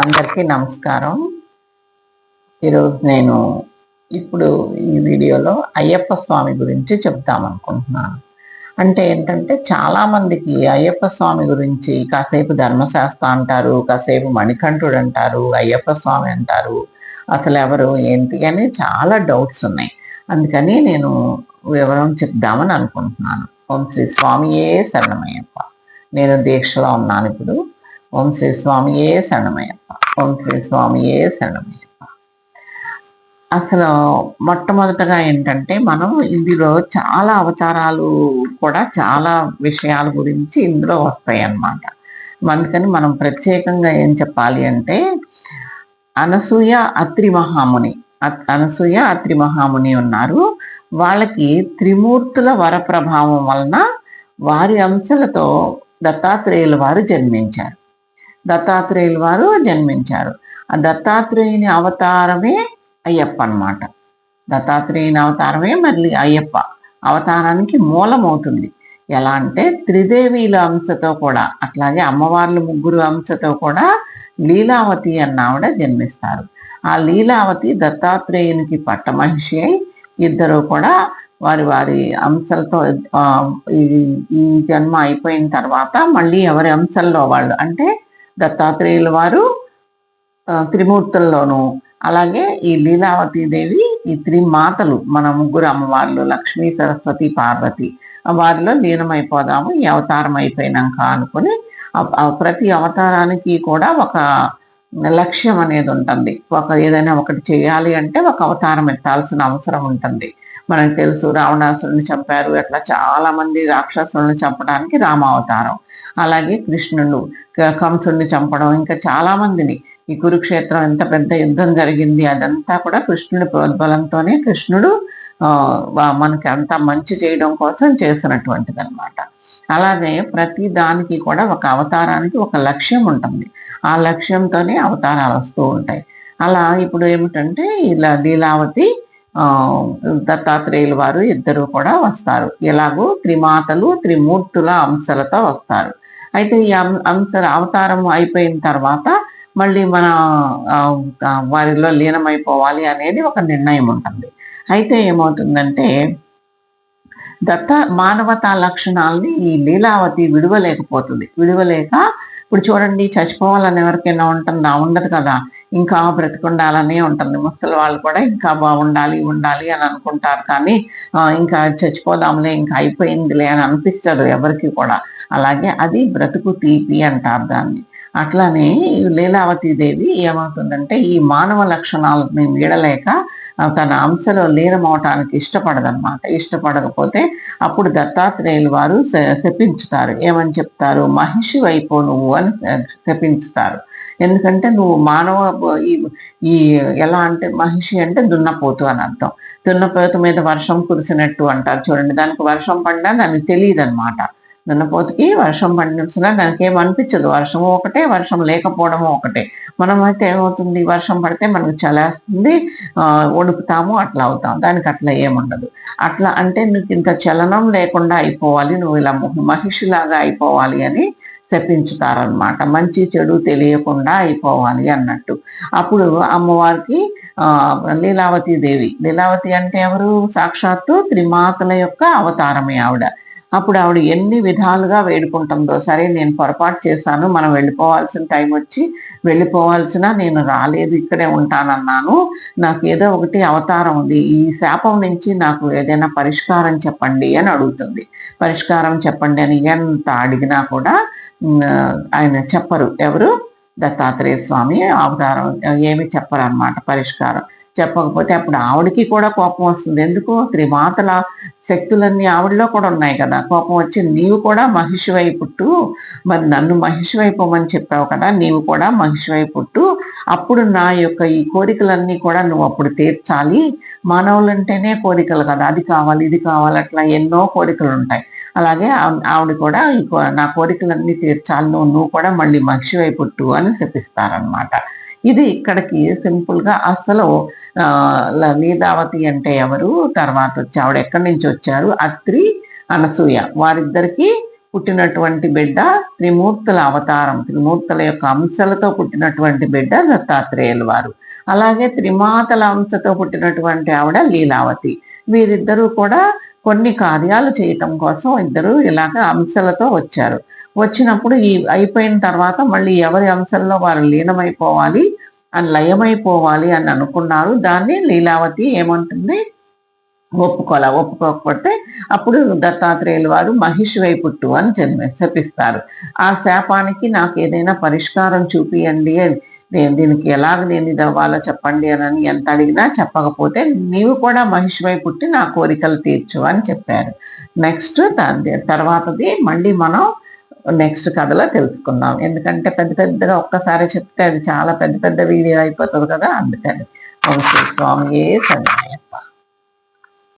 అందరికీ నమస్కారం. ఈరోజు నేను ఇప్పుడు ఈ వీడియోలో అయ్యప్ప స్వామి గురించి చెప్తామనుకుంటున్నాను. అంటే ఏంటంటే చాలామందికి అయ్యప్ప స్వామి గురించి కాసేపు ధర్మశాస్త్ర అంటారు, కాసేపు మణికంఠుడు అంటారు, అయ్యప్ప స్వామి అంటారు. అసలు ఎవరు ఏంటి అని చాలా డౌట్స్ ఉన్నాయి. అందుకని నేను వివరం చెప్దామని అనుకుంటున్నాను. ఓం శ్రీ స్వామియే శరణమయ్యప్ప. నేను దీక్షలో ఉన్నాను ఇప్పుడు. ఓం శ్రీ స్వామియే శరణమయ్యప్ప. ఓం శ్రీ స్వామియే శరణమయ్యప్ప. అసలు మొట్టమొదటగా ఏంటంటే మనం ఇందులో చాలా అవతారాలు కూడా చాలా విషయాల గురించి ఇందులో వస్తాయి అన్నమాట. అందుకని మనం ప్రత్యేకంగా ఏం చెప్పాలి అంటే అనసూయ అత్రి మహాముని అనసూయ అత్రి మహాముని ఉన్నారు. వాళ్ళకి త్రిమూర్తుల వరప్రభావం వలన వారి అంశాలతో దత్తాత్రేయుల వారు జన్మించారు. ఆ దత్తాత్రేయుని అవతారమే అయ్యప్ప అన్నమాట. దత్తాత్రేయుని అవతారమే మళ్ళీ అయ్యప్ప అవతారానికి మూలమవుతుంది. ఎలా అంటే త్రిదేవీల అంశతో కూడా, అట్లాగే అమ్మవార్ల ముగ్గురు అంశతో కూడా లీలావతి అన్న ఆవిడ జన్మిస్తారు. ఆ లీలావతి దత్తాత్రేయునికి పట్టమహిషి అయి ఇద్దరు కూడా వారి వారి అంశాలతో ఈ జన్మ అయిపోయిన తర్వాత మళ్ళీ ఎవరి అంశల్లో వాళ్ళు, అంటే దత్తాత్రేయుల వారు త్రిమూర్తుల్లోనూ, అలాగే ఈ లీలావతీదేవి ఈ త్రిమాతలు మన ముగ్గురు అమ్మవార్లు లక్ష్మీ సరస్వతి పార్వతి వారిలో లీనమైపోదాము ఈ అవతారం అయిపోయినాక అనుకుని ప్రతి అవతారానికి కూడా ఒక లక్ష్యం అనేది ఉంటుంది. ఏదైనా ఒకటి చేయాలి అంటే ఒక అవతారం ఎత్తాల్సిన అవసరం ఉంటుంది. మనకు తెలుసు రావణాసురుని చంపారు, అట్లా చాలా మంది రాక్షసులను చంపడానికి రామావతారం. అలాగే కృష్ణుడు కంసుడిని చంపడం, ఇంకా చాలా మందిని, ఈ కురుక్షేత్రం ఎంత పెద్ద యుద్ధం జరిగింది అదంతా కూడా కృష్ణుడి ప్రోద్బలంతోనే కృష్ణుడు మనకి అంతా మంచి చేయడం కోసం చేసినటువంటిది అనమాట. అలాగే ప్రతి దానికి కూడా ఒక అవతారానికి ఒక లక్ష్యం ఉంటుంది. ఆ లక్ష్యంతోనే అవతారాలు వస్తూ ఉంటాయి. అలా ఇప్పుడు ఏమిటంటే ఇలా లీలావతి దత్తాత్రేయుల వారు ఇద్దరు కూడా వస్తారు. ఎలాగో త్రిమాతలు త్రిమూర్తుల అంశాలతో వస్తారు. అయితే ఈ అవతారం అయిపోయిన తర్వాత మళ్ళీ మన వారిలో లీనమైపోవాలి అనేది ఒక నిర్ణయం ఉంటుంది. అయితే ఏమవుతుందంటే మానవతా లక్షణాలని ఈ లీలావతి విడవలేక ఇప్పుడు చూడండి, చచ్చిపోవాలని ఎవరికైనా ఉండదు కదా, ఇంకా బ్రతికుండాలనే ఉంటుంది. ముసలి వాళ్ళు కూడా ఇంకా ఉండాలి అని అనుకుంటారు, కానీ ఇంకా చచ్చిపోదాంలే ఇంకా అయిపోయిందిలే అని అనిపిస్తారు ఎవరికి కూడా. అలాగే అది బ్రతుకు తీపి అంటారు దాన్ని. అట్లానే లీలావతీదేవి ఏమవుతుందంటే ఈ మానవ లక్షణాలని వీడలేక తన అంశలో లీనమవటానికి ఇష్టపడకపోతే అప్పుడు దత్తాత్రేయుల వారు శపించుతారు. ఏమని చెప్తారు? మహిషి వైపు నువ్వు అని శపించుతారు. ఎందుకంటే నువ్వు మానవ ఈ ఎలా అంటే మహిషి అంటే దున్నపోతు అని అర్థం. దున్నపోతు మీద వర్షం కురిసినట్టు అంటారు చూడండి. దానికి వర్షం పడినా దానికి తెలియదు అనమాట. దున్నపోతుకి వర్షం పడిన దానికి ఏమనిపించదు. వర్షము ఒకటే, వర్షం లేకపోవడము ఒకటే. మనం అయితే ఏమవుతుంది, వర్షం పడితే మనకు చలేస్తుంది, వణుకుతాము, అట్లా అవుతాం. దానికి అట్లా ఏముండదు. అట్లా అంటే నీకు ఇంత చలనం లేకుండా అయిపోవాలి, నువ్వు ఇలా మహిషిలాగా అయిపోవాలి అని శపించుతారనమాట. మంచి చెడు తెలియకుండా అయిపోవాలి అన్నట్టు. అప్పుడు అమ్మవారికి లీలావతి అంటే ఎవరు? సాక్షాత్తు త్రిమాతల యొక్క అవతారమే ఆవిడ. అప్పుడు ఆవిడ ఎన్ని విధాలుగా వేడుకుంటుందో, సరే నేను పొరపాటు చేశాను, మనం వెళ్ళిపోవాల్సిన టైం వచ్చి నేను రాలేదు, ఇక్కడే ఉంటానన్నాను, నాకు ఏదో ఒకటి అవతారం ఉంది, ఈ శాపం నుంచి నాకు ఏదైనా పరిష్కారం చెప్పండి అని అడుగుతుంది. పరిష్కారం చెప్పండి అని ఎంత అడిగినా కూడా ఆయన చెప్పరు. ఎవరు? దత్తాత్రేయ స్వామి అవతారం ఏమి చెప్పరు అన్నమాట పరిష్కారం. చెప్పకపోతే అప్పుడు ఆవిడకి కూడా కోపం వస్తుంది. ఎందుకు? త్రిమాతల శక్తులన్నీ ఆవిడలో కూడా ఉన్నాయి కదా. కోపం వచ్చి నీవు కూడా మహిషివై పుట్టు, మరి నన్ను మహిషివై పోమని చెప్పావు కదా, నీవు కూడా మహిషివై పుట్టు, అప్పుడు నా యొక్క ఈ కోరికలన్నీ కూడా నువ్వు అప్పుడు తీర్చాలి. మానవులంటేనే కోరికలు కదా, అది కావాలి ఇది కావాలి అట్లా ఎన్నో కోరికలు ఉంటాయి. అలాగే ఆవిడ కూడా నా కోరికలన్నీ తీర్చాలి, నువ్వు కూడా మళ్ళీ మహిషివై పుట్టు అని శపిస్తారనమాట. ఇది ఇక్కడికి సింపుల్గా. అసలు లీలావతి అంటే ఎవరు, తర్వాత వచ్చి ఆవిడ ఎక్కడి నుంచి వచ్చారు, అత్రి అనసూయ వారిద్దరికి పుట్టినటువంటి బిడ్డ త్రిమూర్తుల అవతారం, త్రిమూర్తుల యొక్క అంశలతో పుట్టినటువంటి బిడ్డ దత్తాత్రేయుల వారు. అలాగే త్రిమాతల అంశతో పుట్టినటువంటి ఆవిడ లీలావతి. వీరిద్దరూ కూడా కొన్ని కార్యాలు చేయటం కోసం ఇద్దరు ఇలాగ అంశలతో వచ్చారు. వచ్చినప్పుడు ఈ అయిపోయిన తర్వాత మళ్ళీ ఎవరి అంశంలో వారు లీనమైపోవాలి అని లయమైపోవాలి అని అనుకున్నారు. దాన్ని లీలావతి ఏమంటుంది, ఒప్పుకోకపోతే అప్పుడు దత్తాత్రేయుల వారు మహిషివై పుట్టు అని శపిస్తారు. ఆ శాపానికి నాకు ఏదైనా పరిష్కారం చూపియండి అని, దీనికి ఎలాగ నేను ఇది అవ్వాలో చెప్పండి అని ఎంత అడిగినా చెప్పకపోతే నీవు కూడా మహిషివై పుట్టి నా కోరికలు తీర్చు అని చెప్పారు. నెక్స్ట్ తర్వాతది మళ్ళీ మనం నెక్స్ట్ కథలో తెలుసుకుందాం. ఎందుకంటే పెద్ద పెద్దగా ఒక్కసారి చెప్తే అది చాలా పెద్ద పెద్ద వీడియో అయిపోతుంది కదా, అందుకని. ఓం శ్రీ స్వామియే శరణమయ్యప్ప.